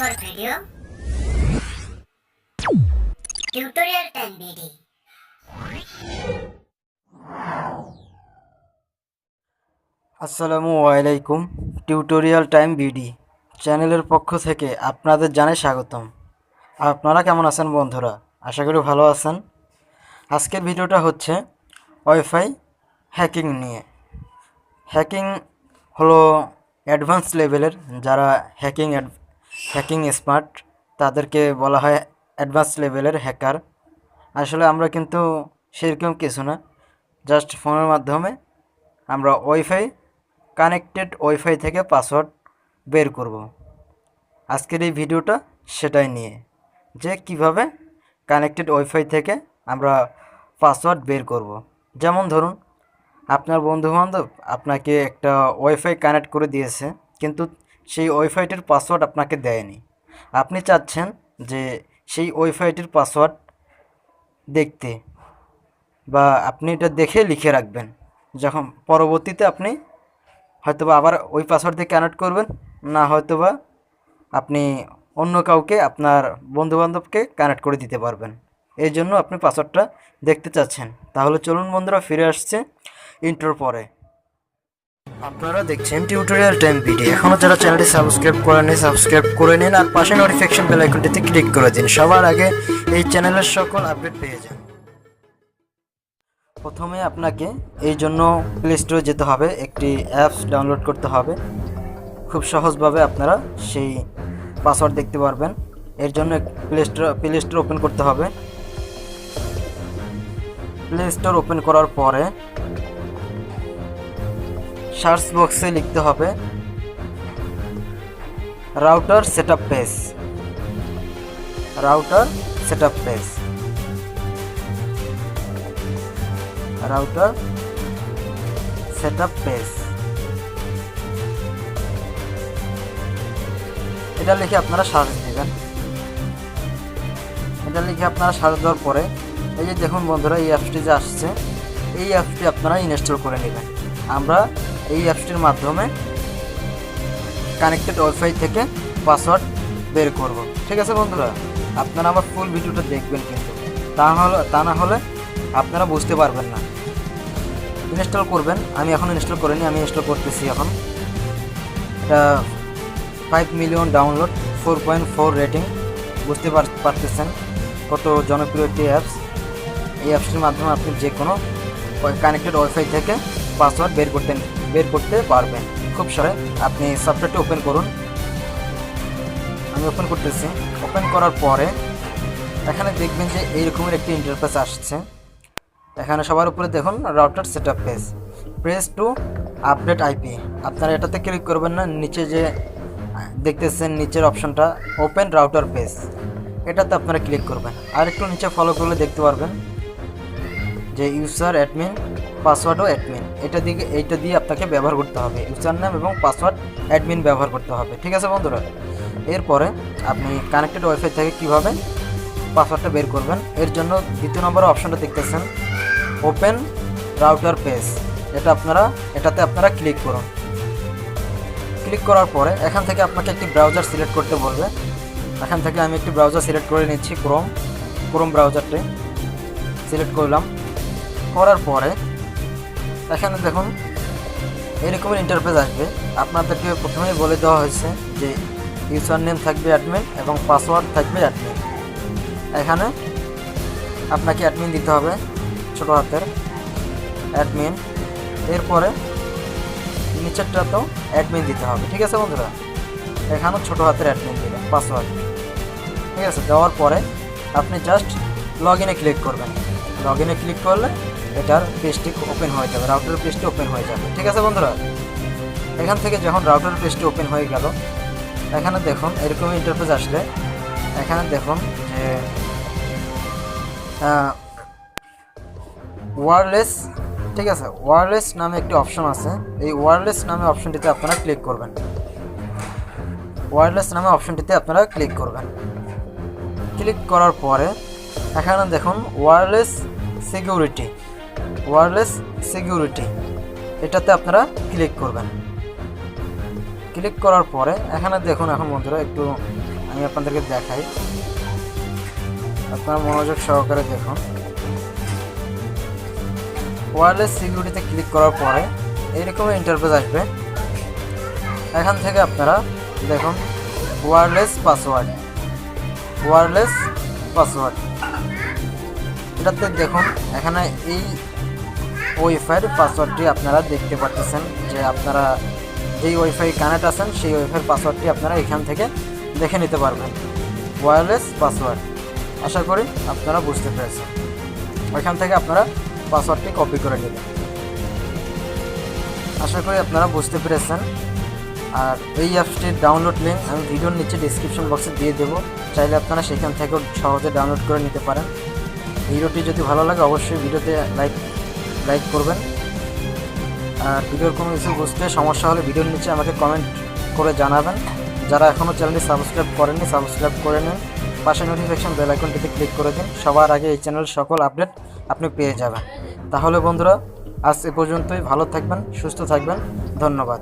for video tutorial time BD. আসসালামু আলাইকুম। Tutorial time BD চ্যানেলের পক্ষ থেকে আপনাদের জানাই স্বাগতম। আপনারা কেমন আছেন বন্ধুরা? আশা করি ভালো আছেন। আজকের ভিডিওটা হচ্ছে ওয়াইফাই হ্যাকিং নিয়ে। হ্যাকিং হলো অ্যাডভান্স লেভেলের, যারা হ্যাকিং স্মার্ট তাদেরকে বলা হয় অ্যাডভান্স লেভেলের হ্যাকার। আসলে আমরা কিন্তু সেরকম কিছু না, জাস্ট ফোনের মাধ্যমে আমরা কানেক্টেড ওয়াইফাই থেকে পাসওয়ার্ড বের করব। আজকের এই ভিডিওটা সেটাই নিয়ে, যে কিভাবে কানেক্টেড ওয়াইফাই থেকে আমরা পাসওয়ার্ড বের করব। যেমন ধরুন, আপনার বন্ধুবান্ধব আপনাকে একটা ওয়াইফাই কানেক্ট করে দিয়েছে, কিন্তু সেই ওয়াইফাইটির পাসওয়ার্ড আপনাকে দেয়নি। আপনি চাচ্ছেন যে সেই ওয়াইফাইটির পাসওয়ার্ড দেখতে, বা আপনি এটা দেখে লিখে রাখবেন, যখন পরবর্তীতে আপনি হয়তোবা আবার ওই পাসওয়ার্ড দিয়ে কানেক্ট করবেন, না হয়তোবা আপনি অন্য কাউকে, আপনার বন্ধুবান্ধবকে কানেক্ট করে দিতে পারবেন। এই জন্য আপনি পাসওয়ার্ডটা দেখতে চাচ্ছেন। তাহলে চলুন বন্ধুরা, ফিরে আসছে ইন্ট্রোর পরে। আপনারা দেখছেন টিউটোরিয়াল টাইম ভিডিও। এখনও যারা চ্যানেলটি সাবস্ক্রাইব করেননি, সাবস্ক্রাইব করে নিন আর পাশে নোটিফিকেশন বেল আইকনটিতে ক্লিক করে দিন, সবার আগে এই চ্যানেলের সকল আপডেট পেয়ে যান। প্রথমে আপনাকে এই জন্য প্লে স্টোরে যেতে হবে, একটি অ্যাপস ডাউনলোড করতে হবে। খুব সহজভাবে আপনারা সেই পাসওয়ার্ড দেখতে পারবেন। এর জন্য প্লে স্টোর ওপেন করতে হবে। প্লে স্টোর ওপেন করার পরে সার্চ বক্সে লিখতে হবে router setup page. Router setup page, router setup page, এটা লিখে আপনারা সার্চ দেবেন। এটা লিখে আপনারা সার্চ দেওয়ার পরে এই যে দেখুন বন্ধুরা, এই অ্যাপসটি যে আসছে, এই অ্যাপসটি আপনারা ইনস্টল করে নেবেন। আমরা এই অ্যাপসটির মাধ্যমে কানেক্টেড ওয়াইফাই থেকে পাসওয়ার্ড বের করব। ঠিক আছে বন্ধুরা, আপনারা আমার ফুল ভিডিওটা দেখবেন, কিন্তু তা না হলে আপনারা বুঝতে পারবেন না। ইনস্টল করবেন, আমি এখন ইনস্টল করিনি, আমি ইনস্টল করতেছি এখন। এটা 5 মিলিয়ন ডাউনলোড, 4.4 রেটিং। বুঝতে পারতেছেন কত জনপ্রিয় একটি অ্যাপস। এই অ্যাপসটির মাধ্যমে আপনি যে কোনো কানেক্টেড ওয়াইফাই থেকে পাসওয়ার্ড বের করতে পারবেন খুব সহজে। আপনি সফটওয়্যারটি ওপেন করুন। আমি ওপেন করতেছি। ওপেন করার পরে এখানে দেখবেন যে এইরকমের একটি ইন্টারফেস আসছে। এখানে সবার উপরে দেখুন router setup page, press to update IP. আপনারা এটাতে ক্লিক করবেন না, নিচে যে দেখতেছেন নিচের অপশনটা ওপেন রাউটার পেজ, এটাতে আপনারা ক্লিক করবেন। আর একটু নিচে ফলো করলে দেখতে পারবেন যে ইউজার অ্যাডমিন, পাসওয়ার্ড ও অ্যাডমিন, এইটা দিয়ে আপনাকে ব্যবহার করতে হবে। ইউজার নাম এবং পাসওয়ার্ড অ্যাডমিন ব্যবহার করতে হবে। ঠিক আছে বন্ধুরা, এরপরে আপনি কানেক্টেড ওয়াইফাই থেকে কীভাবে পাসওয়ার্ডটা বের করবেন, এর জন্য দ্বিতীয় নম্বর অপশনটা দেখতেছেন ওপেন রাউটার পেজ, এটাতে আপনারা ক্লিক করুন। ক্লিক করার পরে এখান থেকে আপনাকে একটি ব্রাউজার সিলেক্ট করতে বলবে। এখান থেকে আমি একটি ব্রাউজার সিলেক্ট করে নিচ্ছি, ক্রোম ব্রাউজারটি সিলেক্ট করলাম। করার পরে এখানে দেখুন এরকমের ইন্টারফেস আসবে। আপনাদেরকে প্রথমেই বলে দেওয়া হয়েছে যে ইউজার নেম থাকবে অ্যাডমিন এবং পাসওয়ার্ড থাকবে অ্যাডমিন। এখানে আপনাকে অ্যাডমিন দিতে হবে, ছোটো হাতের অ্যাডমিন। এরপরে নিচেরটা তো অ্যাডমিন দিতে হবে। ঠিক আছে বন্ধুরা, এখানেও ছোটো হাতের অ্যাডমিন দিলেন, পাসওয়ার্ড। ঠিক আছে, দেওয়ার পরে আপনি জাস্ট লগ ইনে ক্লিক করবেন। লগ ইনে ক্লিক করলে এটার পেজটি ওপেন হয়ে যাবে, রাউটার পেজটি ওপেন হয়ে যাবে। ঠিক আছে বন্ধুরা, এখান থেকে যখন রাউটার পেজটি ওপেন হয়ে গেল, এখানে দেখুন এরকম ইন্টারফেস আসলে এখানে দেখুন যে ওয়্যারলেস, ঠিক আছে, ওয়্যারলেস নামে একটি অপশন আছে। এই ওয়্যারলেস নামে অপশনটিতে আপনারা ক্লিক করবেন। ওয়্যারলেস নামে অপশনটিতে আপনারা ক্লিক করবেন। ক্লিক করার পরে এখানে দেখুন ওয়্যারলেস সিকিউরিটি, এটাতে আপনারা ক্লিক করবেন। ক্লিক করার পরে এখানে দেখুন, এখন বন্ধুরা একটু আমি আপনাদেরকে দেখাই, আপনারা মনোযোগ সহকারে দেখুন। ওয়্যারলেস সিকিউরিটিতে ক্লিক করার পরে এইরকম ইন্টারফেস আসবে। এখান থেকে আপনারা দেখুন ওয়্যারলেস পাসওয়ার্ড, এটাতে দেখুন এখানে এই ওয়াইফাইয়ের পাসওয়ার্ডটি আপনারা দেখতে পাচ্ছেন, যে আপনারা যেই ওয়াইফাই কানেক্ট আছেন সেই ওয়াইফাইয়ের পাসওয়ার্ডটি আপনারা এখান থেকে দেখে নিতে পারবেন। ওয়্যারলেস পাসওয়ার্ড, আশা করি আপনারা বুঝতে পেরেছেন। ওইখান থেকে আপনারা পাসওয়ার্ডটি কপি করে নেবেন। আশা করি আপনারা বুঝতে পেরেছেন। আর এই অ্যাপসটির ডাউনলোড লিঙ্ক আমি ভিডিওর নিচে ডিসক্রিপশন বক্সে দিয়ে দেবো, চাইলে আপনারা সেখান থেকেও সহজে ডাউনলোড করে নিতে পারেন। ভিডিওটি যদি ভালো লাগে অবশ্যই ভিডিওতে লাইক করবেন। আর ভিডিওর কোনো কিছু বুঝতে সমস্যা হলে ভিডিওর নিচে আমাকে কমেন্ট করে জানাবেন। যারা এখনও চ্যানেলটি সাবস্ক্রাইব করেননি সাবস্ক্রাইব করে নিন, পাশে নোটিফিকেশন বেল আইকনটিতে ক্লিক করে দিন, সবার আগে এই চ্যানেলের সকল আপডেট আপনি পেয়ে যাবেন। তাহলে বন্ধুরা আজ এ পর্যন্তই, ভালো থাকবেন, সুস্থ থাকবেন, ধন্যবাদ।